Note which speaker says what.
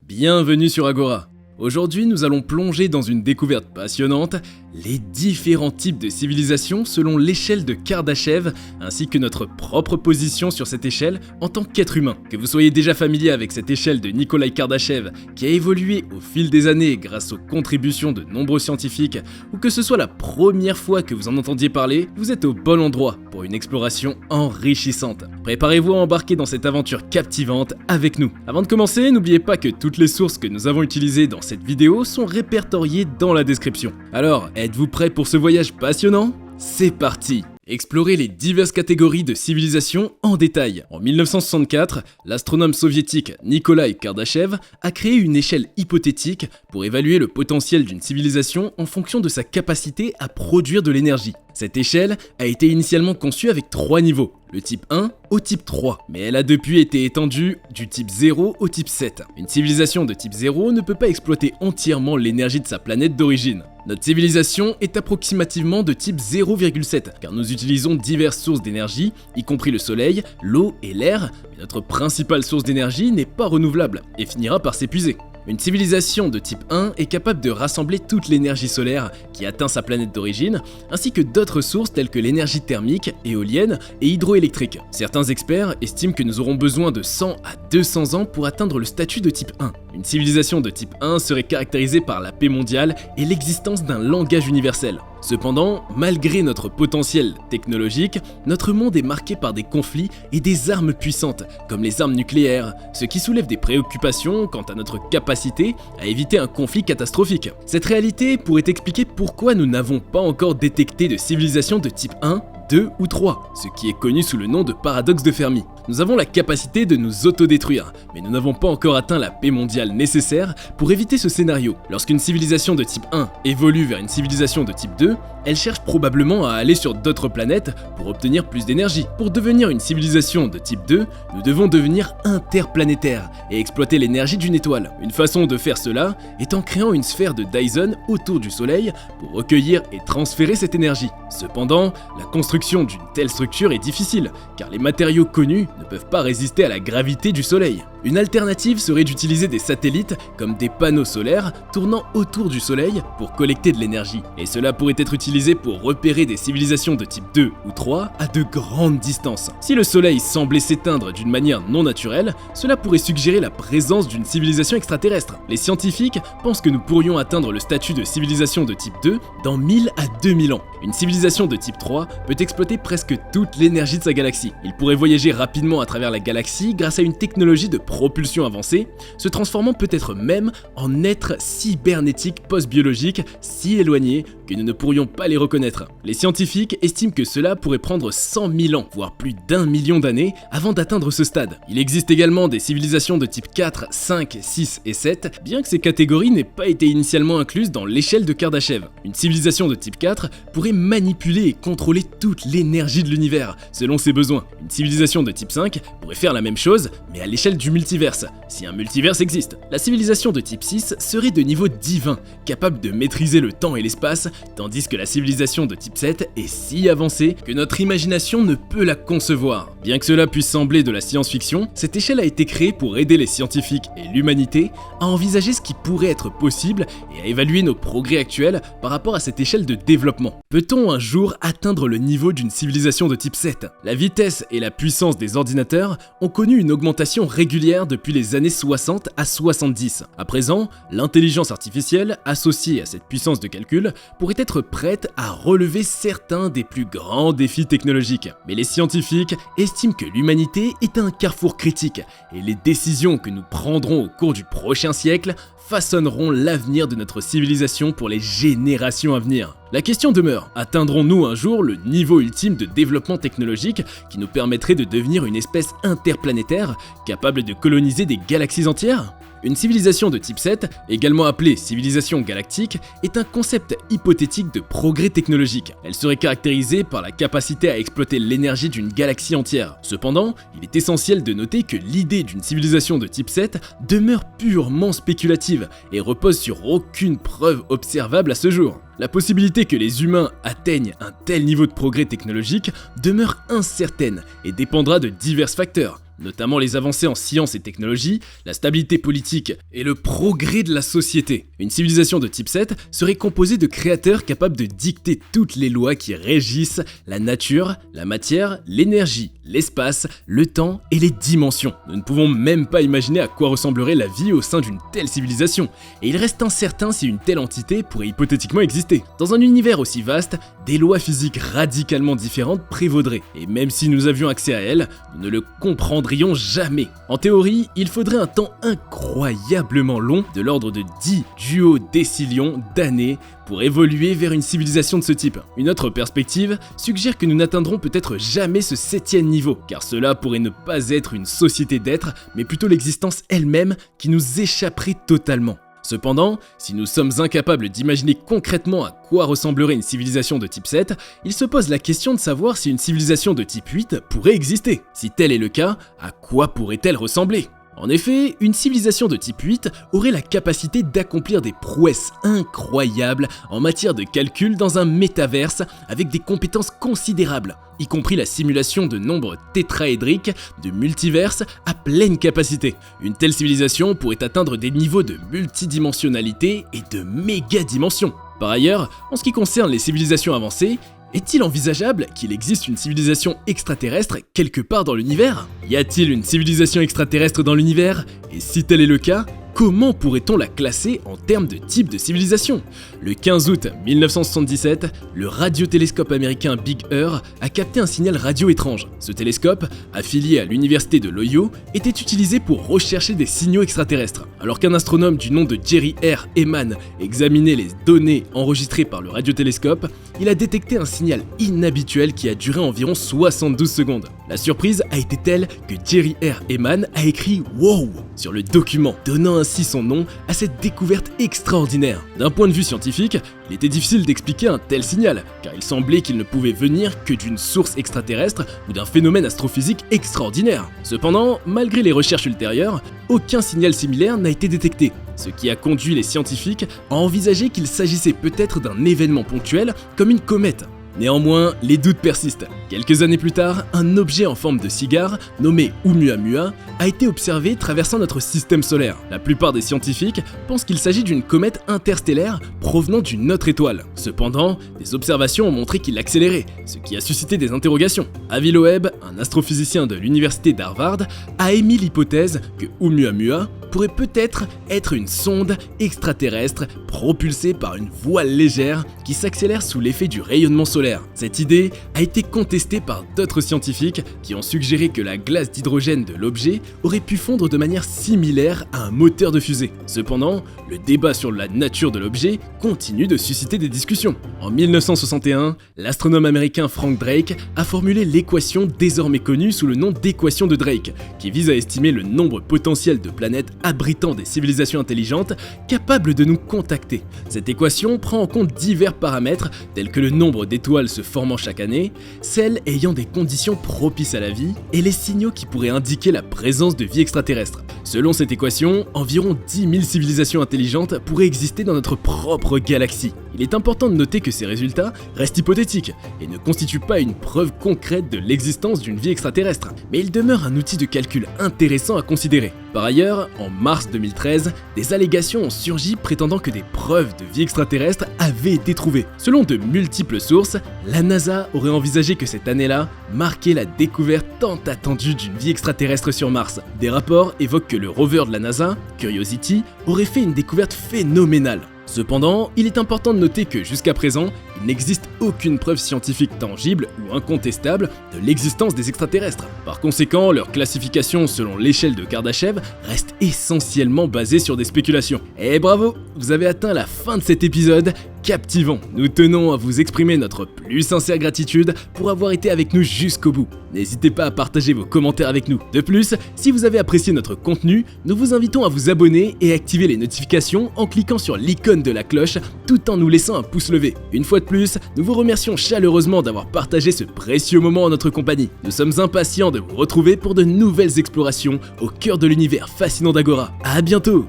Speaker 1: Bienvenue sur Agora. Aujourd'hui, nous allons plonger dans une découverte passionnante, les différents types de civilisations selon l'échelle de Kardashev, ainsi que notre propre position sur cette échelle en tant qu'être humain. Que vous soyez déjà familier avec cette échelle de Nikolai Kardashev, qui a évolué au fil des années grâce aux contributions de nombreux scientifiques, ou que ce soit la première fois que vous en entendiez parler, vous êtes au bon endroit pour une exploration enrichissante. Préparez-vous à embarquer dans cette aventure captivante avec nous. Avant de commencer, n'oubliez pas que toutes les sources que nous avons utilisées dans cette vidéo sont répertoriées dans la description. Alors, êtes-vous prêts pour ce voyage passionnant ? C'est parti! Explorer les diverses catégories de civilisation en détail. En 1964, l'astronome soviétique Nikolai Kardashev a créé une échelle hypothétique pour évaluer le potentiel d'une civilisation en fonction de sa capacité à produire de l'énergie. Cette échelle a été initialement conçue avec 3 niveaux, le type 1 au type 3, mais elle a depuis été étendue du type 0 au type 7. Une civilisation de type 0 ne peut pas exploiter entièrement l'énergie de sa planète d'origine. Notre civilisation est approximativement de type 0,7, car nous utilisons diverses sources d'énergie, y compris le soleil, l'eau et l'air, mais notre principale source d'énergie n'est pas renouvelable et finira par s'épuiser. Une civilisation de type 1 est capable de rassembler toute l'énergie solaire qui atteint sa planète d'origine, ainsi que d'autres sources telles que l'énergie thermique, éolienne et hydroélectrique. Certains experts estiment que nous aurons besoin de 100 à 200 ans pour atteindre le statut de type 1. Une civilisation de type 1 serait caractérisée par la paix mondiale et l'existence d'un langage universel. Cependant, malgré notre potentiel technologique, notre monde est marqué par des conflits et des armes puissantes, comme les armes nucléaires, ce qui soulève des préoccupations quant à notre capacité à éviter un conflit catastrophique. Cette réalité pourrait expliquer pourquoi nous n'avons pas encore détecté de civilisation de type 1, 2 ou 3, ce qui est connu sous le nom de paradoxe de Fermi. Nous avons la capacité de nous autodétruire, mais nous n'avons pas encore atteint la paix mondiale nécessaire pour éviter ce scénario. Lorsqu'une civilisation de type 1 évolue vers une civilisation de type 2, elle cherche probablement à aller sur d'autres planètes pour obtenir plus d'énergie. Pour devenir une civilisation de type 2, nous devons devenir interplanétaires et exploiter l'énergie d'une étoile. Une façon de faire cela est en créant une sphère de Dyson autour du Soleil pour recueillir et transférer cette énergie. Cependant, la construction d'une telle structure est difficile, car les matériaux connus ne peuvent pas résister à la gravité du Soleil. Une alternative serait d'utiliser des satellites comme des panneaux solaires tournant autour du Soleil pour collecter de l'énergie. Et cela pourrait être utilisé pour repérer des civilisations de type 2 ou 3 à de grandes distances. Si le Soleil semblait s'éteindre d'une manière non naturelle, cela pourrait suggérer la présence d'une civilisation extraterrestre. Les scientifiques pensent que nous pourrions atteindre le statut de civilisation de type 2 dans 1000 à 2000 ans. Une civilisation de type 3 peut exploiter presque toute l'énergie de sa galaxie. Il pourrait voyager rapidement à travers la galaxie grâce à une technologie de propulsion avancée, se transformant peut-être même en êtres cybernétiques post-biologiques si éloignés que nous ne pourrions pas les reconnaître. Les scientifiques estiment que cela pourrait prendre 100 000 ans, voire plus d'1 million d'années avant d'atteindre ce stade. Il existe également des civilisations de type 4, 5, 6 et 7, bien que ces catégories n'aient pas été initialement incluses dans l'échelle de Kardashev. Une civilisation de type 4 pourrait manipuler et contrôler toute l'énergie de l'univers, selon ses besoins. Une civilisation de type 5 pourrait faire la même chose, mais à l'échelle du multiverse, si un multiverse existe. La civilisation de type 6 serait de niveau divin, capable de maîtriser le temps et l'espace, tandis que la civilisation de type 7 est si avancée que notre imagination ne peut la concevoir. Bien que cela puisse sembler de la science-fiction, cette échelle a été créée pour aider les scientifiques et l'humanité à envisager ce qui pourrait être possible et à évaluer nos progrès actuels par rapport à cette échelle de développement. Peut-on un jour atteindre le niveau d'une civilisation de type 7 ? La vitesse et la puissance des ordinateurs ont connu une augmentation régulière depuis les années 60 à 70. À présent, l'intelligence artificielle, associée à cette puissance de calcul, pourrait être prête à relever certains des plus grands défis technologiques. Mais les scientifiques estiment que l'humanité est à un carrefour critique et les décisions que nous prendrons au cours du prochain siècle façonneront l'avenir de notre civilisation pour les générations à venir. La question demeure, atteindrons-nous un jour le niveau ultime de développement technologique qui nous permettrait de devenir une espèce interplanétaire capable de coloniser des galaxies entières ? Une civilisation de type 7, également appelée civilisation galactique, est un concept hypothétique de progrès technologique. Elle serait caractérisée par la capacité à exploiter l'énergie d'une galaxie entière. Cependant, il est essentiel de noter que l'idée d'une civilisation de type 7 demeure purement spéculative et repose sur aucune preuve observable à ce jour. La possibilité que les humains atteignent un tel niveau de progrès technologique demeure incertaine et dépendra de divers facteurs, notamment les avancées en sciences et technologies, la stabilité politique et le progrès de la société. Une civilisation de type 7 serait composée de créateurs capables de dicter toutes les lois qui régissent la nature, la matière, l'énergie, l'espace, le temps et les dimensions. Nous ne pouvons même pas imaginer à quoi ressemblerait la vie au sein d'une telle civilisation, et il reste incertain si une telle entité pourrait hypothétiquement exister. Dans un univers aussi vaste, des lois physiques radicalement différentes prévaudraient, et même si nous avions accès à elles, nous ne le comprendrions jamais. En théorie, il faudrait un temps incroyablement long, de l'ordre de 10 duodécillions d'années, pour évoluer vers une civilisation de ce type. Une autre perspective suggère que nous n'atteindrons peut-être jamais ce 7e niveau, car cela pourrait ne pas être une société d'êtres, mais plutôt l'existence elle-même qui nous échapperait totalement. Cependant, si nous sommes incapables d'imaginer concrètement à quoi ressemblerait une civilisation de type 7, il se pose la question de savoir si une civilisation de type 8 pourrait exister. Si tel est le cas, à quoi pourrait-elle ressembler ? En effet, une civilisation de type 8 aurait la capacité d'accomplir des prouesses incroyables en matière de calcul dans un métaverse avec des compétences considérables, y compris la simulation de nombres tétraédriques de multiverses à pleine capacité. Une telle civilisation pourrait atteindre des niveaux de multidimensionnalité et de méga-dimensions. Par ailleurs, en ce qui concerne les civilisations avancées, est-il envisageable qu'il existe une civilisation extraterrestre quelque part dans l'univers ? Y a-t-il une civilisation extraterrestre dans l'univers ? Et si tel est le cas, comment pourrait-on la classer en termes de type de civilisation ? Le 15 août 1977, le radiotélescope américain Big Ear a capté un signal radio étrange. Ce télescope, affilié à l'université de l'Ohio, était utilisé pour rechercher des signaux extraterrestres. Alors qu'un astronome du nom de Jerry R. Ehman examinait les données enregistrées par le radiotélescope, il a détecté un signal inhabituel qui a duré environ 72 secondes. La surprise a été telle que Jerry R. Ehman a écrit « Wow » sur le document, donnant ainsi son nom à cette découverte extraordinaire. D'un point de vue scientifique, il était difficile d'expliquer un tel signal, car il semblait qu'il ne pouvait venir que d'une source extraterrestre ou d'un phénomène astrophysique extraordinaire. Cependant, malgré les recherches ultérieures, aucun signal similaire n'a été détecté, ce qui a conduit les scientifiques à envisager qu'il s'agissait peut-être d'un événement ponctuel comme une comète. Néanmoins, les doutes persistent. Quelques années plus tard, un objet en forme de cigare, nommé Oumuamua, a été observé traversant notre système solaire. La plupart des scientifiques pensent qu'il s'agit d'une comète interstellaire provenant d'une autre étoile. Cependant, des observations ont montré qu'il accélérait, ce qui a suscité des interrogations. Avi Loeb, un astrophysicien de l'université d'Harvard, a émis l'hypothèse que Oumuamua pourrait peut-être être une sonde extraterrestre propulsée par une voile légère qui s'accélère sous l'effet du rayonnement solaire. Cette idée a été contestée par d'autres scientifiques qui ont suggéré que la glace d'hydrogène de l'objet aurait pu fondre de manière similaire à un moteur de fusée. Cependant, le débat sur la nature de l'objet continue de susciter des discussions. En 1961, l'astronome américain Frank Drake a formulé l'équation désormais connue sous le nom d'équation de Drake, qui vise à estimer le nombre potentiel de planètes abritant des civilisations intelligentes capables de nous contacter. Cette équation prend en compte divers paramètres tels que le nombre d'étoiles se formant chaque année, celles ayant des conditions propices à la vie et les signaux qui pourraient indiquer la présence de vie extraterrestre. Selon cette équation, environ 10 000 civilisations intelligentes pourraient exister dans notre propre galaxie. Il est important de noter que ces résultats restent hypothétiques et ne constituent pas une preuve concrète de l'existence d'une vie extraterrestre, mais ils demeurent un outil de calcul intéressant à considérer. Par ailleurs, en mars 2013, des allégations ont surgi prétendant que des preuves de vie extraterrestre avaient été trouvées. Selon de multiples sources, la NASA aurait envisagé que cette année-là marquait la découverte tant attendue d'une vie extraterrestre sur Mars. Des rapports évoquent que le rover de la NASA, Curiosity, aurait fait une découverte phénoménale. Cependant, il est important de noter que jusqu'à présent, il n'existe aucune preuve scientifique tangible ou incontestable de l'existence des extraterrestres. Par conséquent, leur classification selon l'échelle de Kardashev reste essentiellement basée sur des spéculations. Et bravo, vous avez atteint la fin de cet épisode captivant. Nous tenons à vous exprimer notre plus sincère gratitude pour avoir été avec nous jusqu'au bout. N'hésitez pas à partager vos commentaires avec nous. De plus, si vous avez apprécié notre contenu, nous vous invitons à vous abonner et activer les notifications en cliquant sur l'icône de la cloche tout en nous laissant un pouce levé. Une fois de plus, nous vous remercions chaleureusement d'avoir partagé ce précieux moment en notre compagnie. Nous sommes impatients de vous retrouver pour de nouvelles explorations au cœur de l'univers fascinant d'Agora. À bientôt!